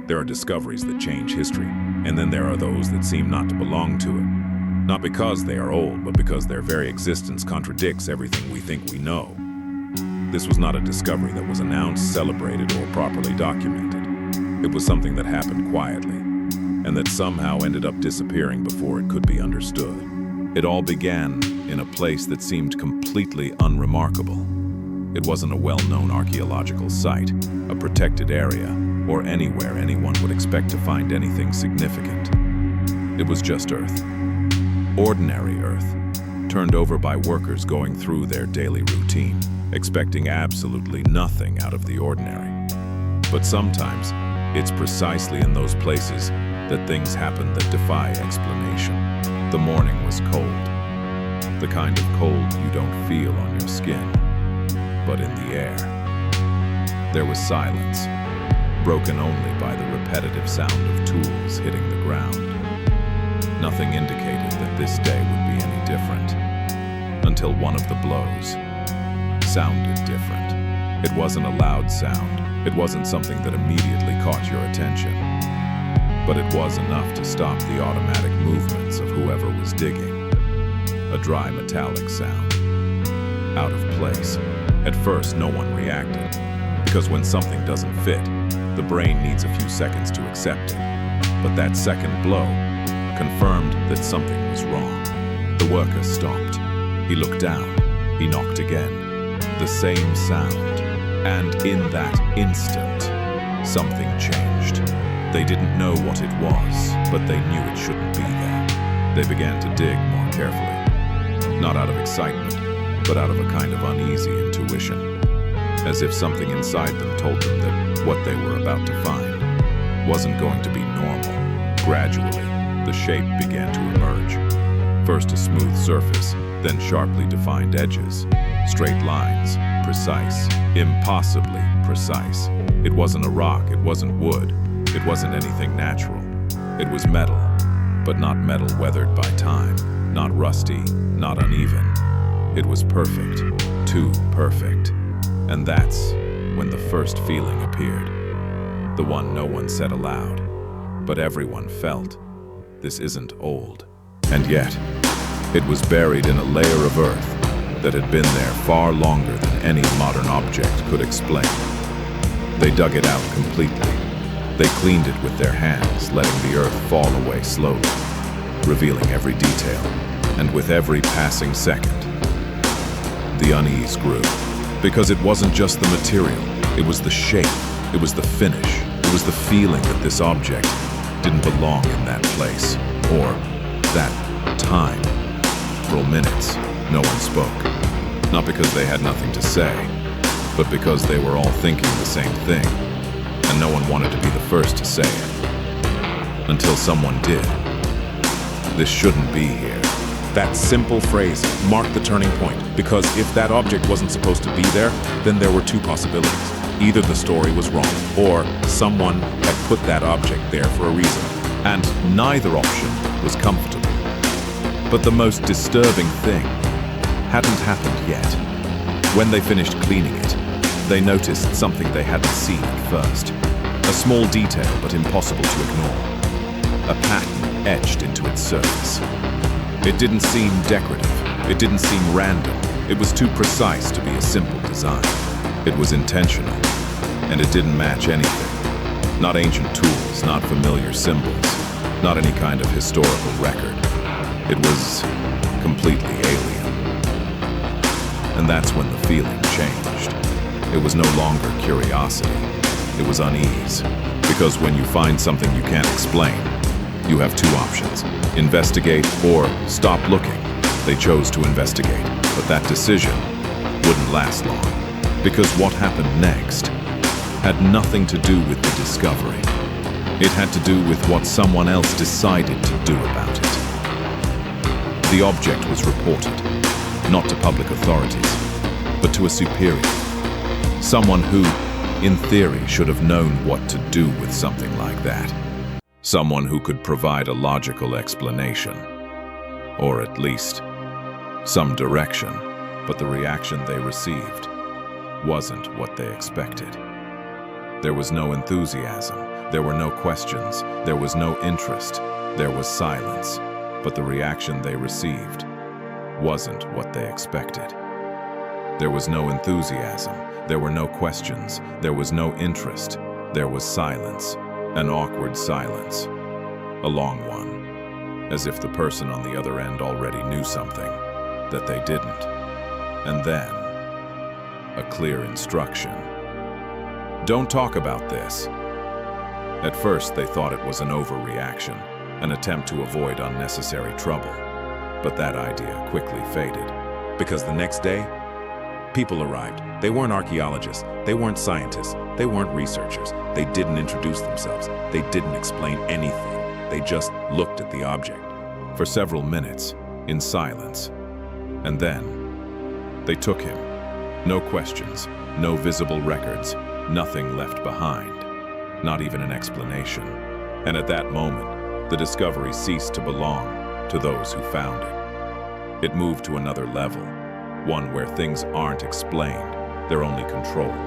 There are discoveries that change history, and then there are those that seem not to belong to it. Not because they are old, but because their very existence contradicts everything we think we know. This was not a discovery that was announced, celebrated, or properly documented. It was something that happened quietly, and that somehow ended up disappearing before it could be understood. It all began in a place that seemed completely unremarkable. It wasn't a well-known archaeological site, a protected area, or anywhere anyone would expect to find anything significant. It was just Earth. Ordinary Earth, turned over by workers going through their daily routine, expecting absolutely nothing out of the ordinary. But sometimes, it's precisely in those places that things happen that defy explanation. The morning was cold. The kind of cold you don't feel on your skin, but in the air. There was silence, broken only by the repetitive sound of tools hitting the ground. Nothing indicated that this day would be any different, until one of the blows sounded different. It wasn't a loud sound. It wasn't something that immediately caught your attention. But it was enough to stop the automatic movements of whoever was digging. A dry metallic sound. Out of place. At first, no one reacted, because when something doesn't fit, the brain needs a few seconds to accept it. But that second blow confirmed that something was wrong. The worker stopped. He looked down. He knocked again. The same sound. And in that instant, something changed. They didn't know what it was, but they knew it shouldn't be there. They began to dig more carefully. Not out of excitement, but out of a kind of uneasy intuition. As if something inside them told them that what they were about to find wasn't going to be normal. Gradually, the shape began to emerge. First a smooth surface, then sharply defined edges. Straight lines, precise, impossibly precise. It wasn't a rock, it wasn't wood, it wasn't anything natural. It was metal, but not metal weathered by time, not rusty, not uneven. It was perfect, too perfect. And that's when the first feeling appeared. The one no one said aloud, but everyone felt. This isn't old. And yet, it was buried in a layer of earth that had been there far longer than any modern object could explain. They dug it out completely. They cleaned it with their hands, letting the earth fall away slowly, revealing every detail. And with every passing second, the unease grew. Because it wasn't just the material, it was the shape, it was the finish, it was the feeling that this object didn't belong in that place, or that time. For minutes, no one spoke. Not because they had nothing to say, but because they were all thinking the same thing, and no one wanted to be the first to say it. Until someone did. This shouldn't be here. That simple phrase marked the turning point, because if that object wasn't supposed to be there, then there were two possibilities. Either the story was wrong, or someone had put that object there for a reason. And neither option was comfortable. But the most disturbing thing hadn't happened yet. When they finished cleaning it, they noticed something they hadn't seen at first. A small detail, but impossible to ignore. A pattern etched into its surface. It didn't seem decorative. It didn't seem random. It was too precise to be a simple design. It was intentional, and it didn't match anything. Not ancient tools, not familiar symbols, not any kind of historical record. It was completely alien. And that's when the feeling changed. It was no longer curiosity. It was unease. Because when you find something you can't explain, you have two options: investigate or stop looking. They chose to investigate, but that decision wouldn't last long. Because what happened next had nothing to do with the discovery. It had to do with what someone else decided to do about it. The object was reported, not to public authorities, but to a superior. Someone who, in theory, should have known what to do with something like that. Someone who could provide a logical explanation, or at least some direction, but the reaction they received wasn't what they expected. There was no enthusiasm. There were no questions, there was no interest, there was silence. But the reaction they received wasn't what they expected. There was no enthusiasm, there were no questions, there was no interest, there was silence, an awkward silence, a long one, as if the person on the other end already knew something that they didn't. And then, a clear instruction. Don't talk about this. At first, they thought it was an overreaction, an attempt to avoid unnecessary trouble. But that idea quickly faded. Because the next day, people arrived. They weren't archaeologists, they weren't scientists, they weren't researchers. They didn't introduce themselves, they didn't explain anything. They just looked at the object. For several minutes, in silence. And then, they took him. No questions, no visible records, nothing left behind. Not even an explanation. And at that moment, the discovery ceased to belong to those who found it. It moved to another level, one where things aren't explained, they're only controlled.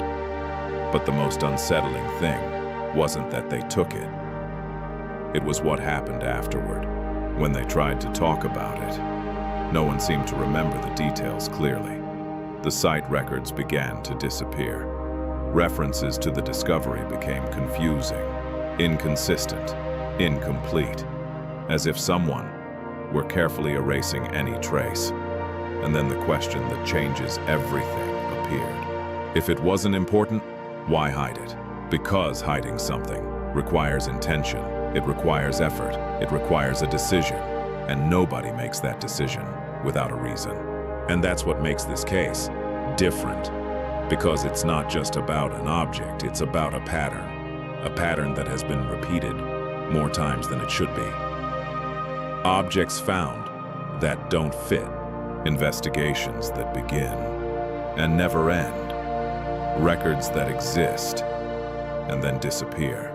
But the most unsettling thing wasn't that they took it. It was what happened afterward. When they tried to talk about it, no one seemed to remember the details clearly. The site records began to disappear. References to the discovery became confusing, inconsistent, incomplete, as if someone were carefully erasing any trace. And then the question that changes everything appeared. If it wasn't important, why hide it? Because hiding something requires intention, it requires effort, it requires a decision, and nobody makes that decision without a reason. And that's what makes this case different. Because it's not just about an object, it's about a pattern that has been repeated more times than it should be. Objects found that don't fit. Investigations that begin and never end. Records that exist and then disappear.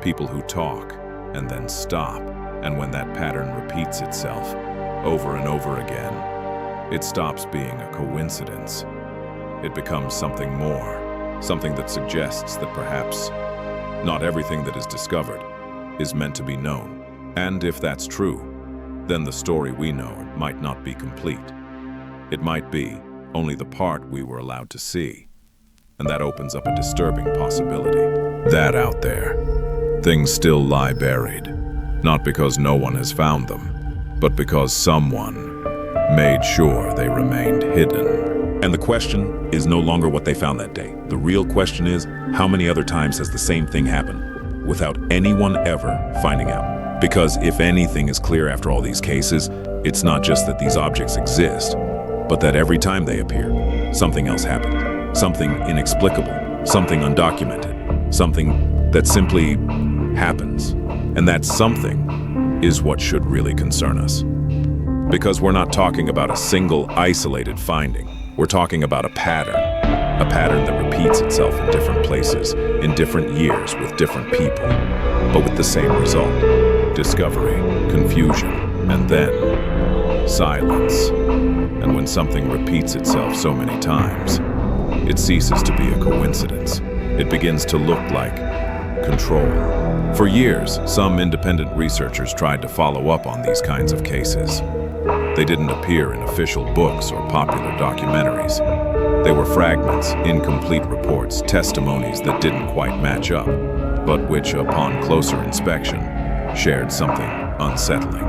People who talk and then stop. And when that pattern repeats itself over and over again, it stops being a coincidence. It becomes something more, something that suggests that perhaps not everything that is discovered is meant to be known. And if that's true, then the story we know might not be complete. It might be only the part we were allowed to see. And that opens up a disturbing possibility. That out there, things still lie buried, not because no one has found them, but because someone made sure they remained hidden. And the question is no longer what they found that day. The real question is, how many other times has the same thing happened without anyone ever finding out? Because if anything is clear after all these cases, it's not just that these objects exist, but that every time they appear, something else happened. Something inexplicable, something undocumented, something that simply happens. And that something is what should really concern us. Because we're not talking about a single isolated finding. We're talking about a pattern that repeats itself in different places, in different years, with different people, but with the same result. Discovery, confusion, and then silence. And when something repeats itself so many times, it ceases to be a coincidence. It begins to look like control. For years, some independent researchers tried to follow up on these kinds of cases. They didn't appear in official books or popular documentaries. They were fragments, incomplete reports, testimonies that didn't quite match up, but which, upon closer inspection, shared something unsettling.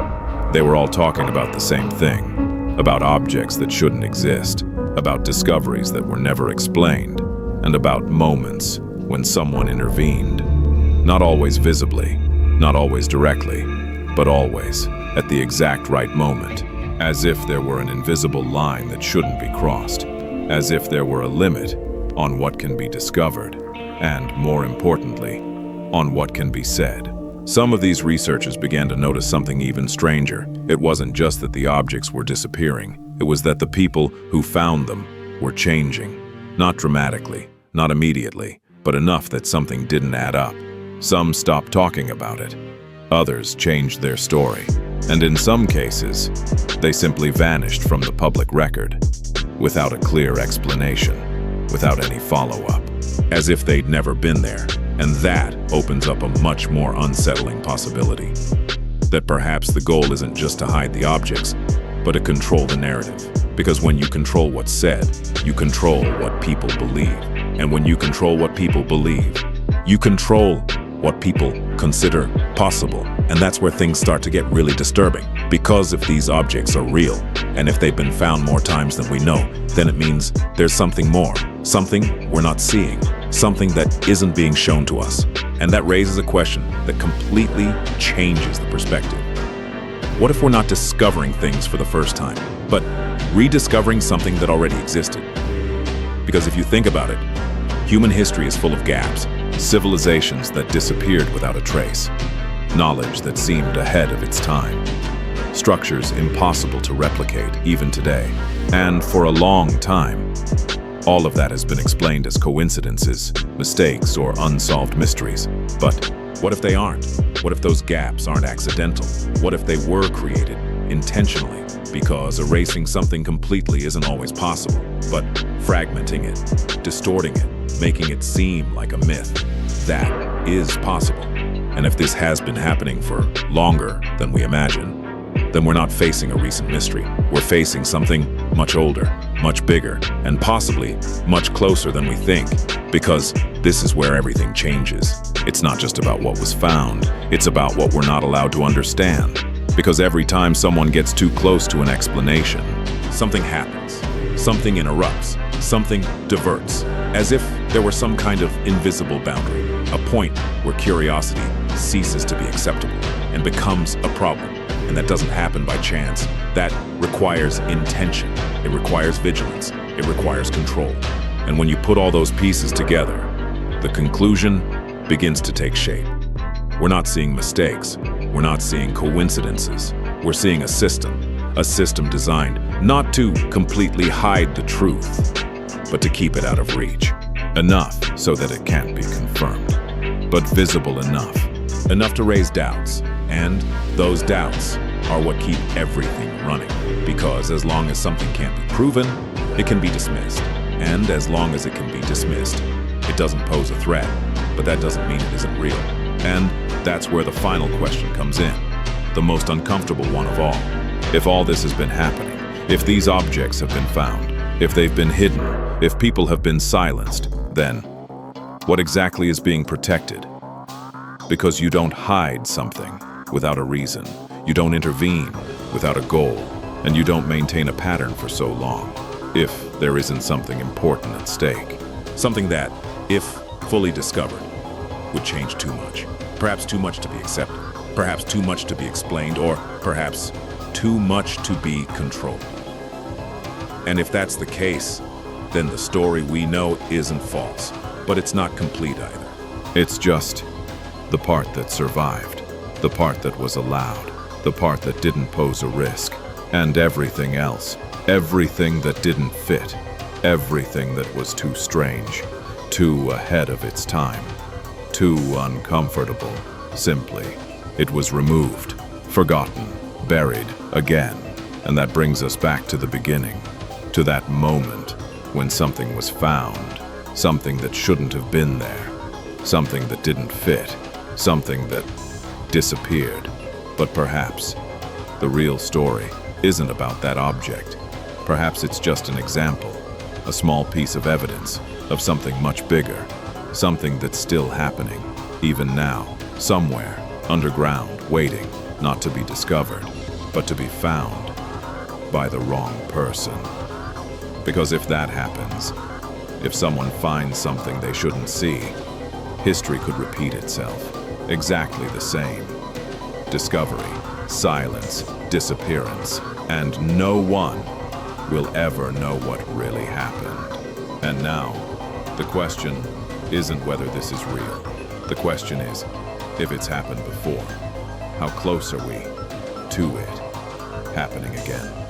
They were all talking about the same thing, about objects that shouldn't exist, about discoveries that were never explained, and about moments when someone intervened. Not always visibly, not always directly, but always at the exact right moment. As if there were an invisible line that shouldn't be crossed, as if there were a limit on what can be discovered, and, more importantly, on what can be said. Some of these researchers began to notice something even stranger. It wasn't just that the objects were disappearing, it was that the people who found them were changing. Not dramatically, not immediately, but enough that something didn't add up. Some stopped talking about it. Others changed their story. And in some cases, they simply vanished from the public record, without a clear explanation, without any follow-up. As if they'd never been there. And that opens up a much more unsettling possibility. That perhaps the goal isn't just to hide the objects, but to control the narrative. Because when you control what's said, you control what people believe. And when you control what people believe, you control what people consider possible. And that's where things start to get really disturbing. Because if these objects are real, and if they've been found more times than we know, then it means there's something more, something we're not seeing, something that isn't being shown to us. And that raises a question that completely changes the perspective. What if we're not discovering things for the first time, but rediscovering something that already existed? Because if you think about it, human history is full of gaps. Civilizations that disappeared without a trace. Knowledge that seemed ahead of its time. Structures impossible to replicate even today. And for a long time, all of that has been explained as coincidences, mistakes, or unsolved mysteries. But what if they aren't? What if those gaps aren't accidental? What if they were created intentionally? Because erasing something completely isn't always possible, but fragmenting it, distorting it, making it seem like a myth, that is possible. And if this has been happening for longer than we imagine, then we're not facing a recent mystery. We're facing something much older, much bigger, and possibly much closer than we think, because this is where everything changes. It's not just about what was found, it's about what we're not allowed to understand. Because every time someone gets too close to an explanation, something happens, something interrupts, something diverts, as if there were some kind of invisible boundary, a point where curiosity ceases to be acceptable and becomes a problem. And that doesn't happen by chance. That requires intention. It requires vigilance. It requires control. And when you put all those pieces together, the conclusion begins to take shape. We're not seeing mistakes. We're not seeing coincidences. We're seeing a system designed not to completely hide the truth, but to keep it out of reach. Enough so that it can't be confirmed, but visible enough to raise doubts. And those doubts are what keep everything running. Because as long as something can't be proven, it can be dismissed. And as long as it can be dismissed, it doesn't pose a threat. But that doesn't mean it isn't real. And that's where the final question comes in, the most uncomfortable one of all. If all this has been happening, if these objects have been found, if they've been hidden, if people have been silenced, then what exactly is being protected? Because you don't hide something without a reason. You don't intervene without a goal. And you don't maintain a pattern for so long if there isn't something important at stake. Something that, if fully discovered, would change too much. Perhaps too much to be accepted. Perhaps too much to be explained, or perhaps too much to be controlled. And if that's the case, then the story we know isn't false, but it's not complete either. It's just the part that survived, the part that was allowed, the part that didn't pose a risk, and everything else, everything that didn't fit, everything that was too strange, too ahead of its time, too uncomfortable. Simply, it was removed, forgotten, buried again. And that brings us back to the beginning, to that moment when something was found, something that shouldn't have been there, something that didn't fit, something that disappeared. But perhaps the real story isn't about that object. Perhaps it's just an example, a small piece of evidence of something much bigger, something that's still happening, even now, somewhere, underground, waiting, not to be discovered, but to be found by the wrong person. Because if that happens, if someone finds something they shouldn't see, history could repeat itself, exactly the same. Discovery, silence, disappearance, and no one will ever know what really happened. And now, the question isn't whether this is real. The question is, if it's happened before, how close are we to it happening again?